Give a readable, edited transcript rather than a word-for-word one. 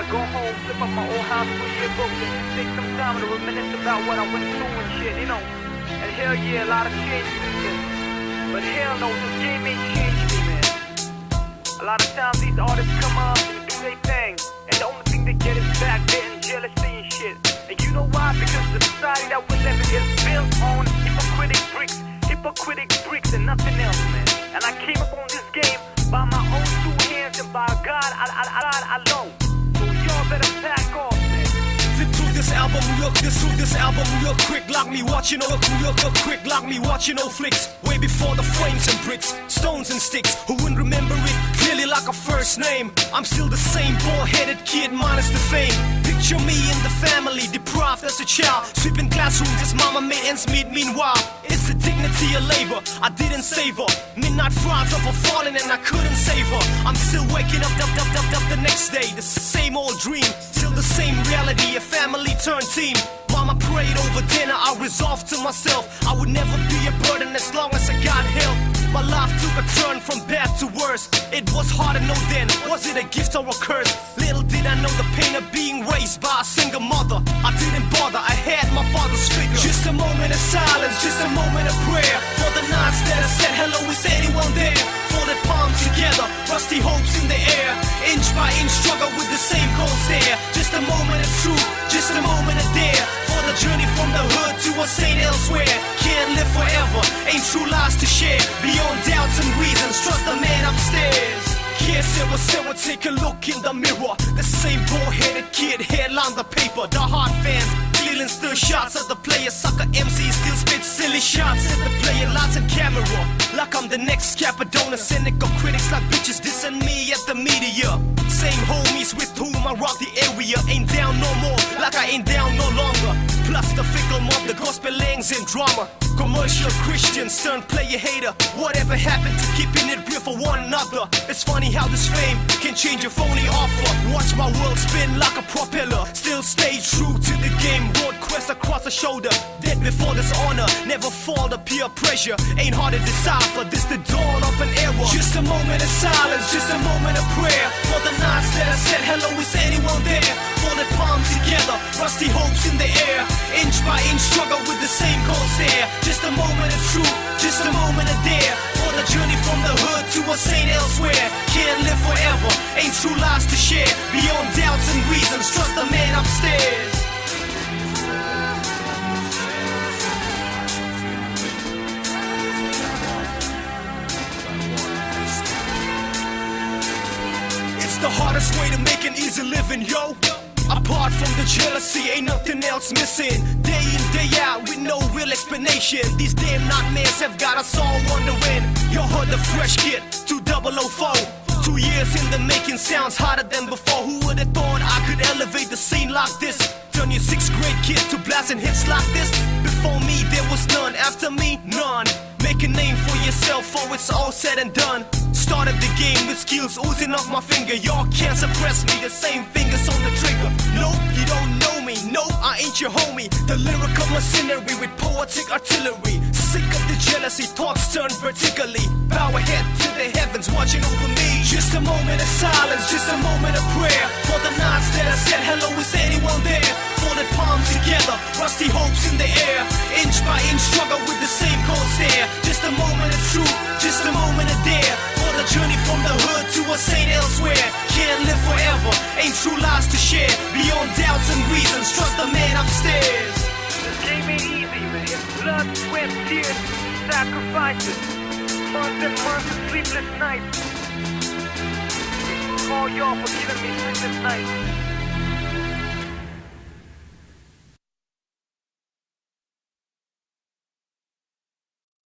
I go home, flip up my old high school yearbook and take some time to reminisce about what I went through and shit, you know. And hell yeah, a lot of change since then. But hell no, this game ain't changed me, man. A lot of times these artists come up and do their thing, and the only thing they get is backbiting, jealousy and shit. And you know why? Because the society that we're living is built on hypocritic bricks and nothing else, man. And I came up on this game by my own two hands and by God alone. So y'all better back off, man. Flip through this album real quick, like me watching old quick, like me watching old flicks. Way before the frames and bricks, stones and sticks. Who wouldn't remember it clearly like a first name? I'm still the same bald-headed kid minus the fame. Picture me in the family, deprived as a child, sweeping classrooms as mama made ends meet. Meanwhile, it's the dignity of labor I didn't save her. Midnight frowns of her falling and I couldn't save her. I'm still waking up the next day. The same old dream, still the same reality. A family turned team. Mama prayed over dinner, I resolved to myself I would never be a burden as long as I got help. My life took a turn from bad to worse. It was hard to know then, was it a gift or a curse? Little did I know the pain of being raised by a single mother. I didn't bother, I had my father's figure. Just a moment of silence, just a moment of prayer. For the nights that I said hello, is anyone there? Folded palms together, rusty hopes in the air. Inch by inch struggle with the same cold stare. Just a moment of truth, just a moment of dare. For the journey from the hood to a saint elsewhere. Can't live forever, ain't true lies to share. Beyond doubts and reasons, trust the man upstairs. Yes, it would take a look in the mirror. The same bald-headed kid, headline the paper. The hard fans, feeling still shots at the player. Sucker MC still spit silly shots at the player. Lights and camera, like I'm the next Capadona. Cynical critics like bitches dissing me at the media. Same homies with whom I rock the area. Ain't down no more, like I ain't down no longer. Plus the fickle mob, the gospel langs and drama. Commercial Christians turn player hater. Whatever happened to keeping it real for one another? It's funny how this fame can change a phony offer. Watch my world spin like a propeller. Still stay true to the game. Road quest across the shoulder. Dead before dishonor. Never fall to peer pressure. Ain't hard to decipher. This the dawn of an era. Just a moment of silence. Just a moment of prayer. For the nights that I said hello, is anyone there? Folded palms together. Rusty hopes in the air. Inch by inch struggle with the same cold stare. Just a moment of truth, just a moment of dare. For the journey from the hood to a saint elsewhere. Can't live forever, ain't true lies to share. Beyond doubts and reasons, trust the man upstairs. It's the hardest way to make an easy living, yo. Apart from the jealousy, ain't nothing else missing. Day in, day out, with no real explanation. These damn nightmares have got us all wondering. You heard the fresh kid, 2004. 2 years in the making, sounds harder than before. Who would've thought I could elevate the scene like this? Turn your 6th grade kid to blasting hits like this. Before me, there was none. After me, none. Make a name for yourself, for it's all said and done. Started the game with skills oozing off my finger. Y'all can't suppress me, the same fingers on the trigger. Nope, you don't know me, nope, I ain't your homie. The lyrical machinery with poetic artillery. Sick of the jealousy, thoughts turn vertically. Bow a head to the heavens watching over me. Just a moment of silence, just a moment of prayer. For the nights that I said hello, is anyone there? Folded palms together, rusty hopes in the air. Inch by inch struggle with the same cold stare. Just a moment of truth, just a moment of dare. For the journey from the hood to a saint elsewhere. Can't live forever, ain't true lies to share. Beyond doubts and reasons, trust the man upstairs. This game ain't easy, man. It's blood, sweat, tears, sacrifices. Months and months of sleepless nights. All y'all for giving me sleepless nights.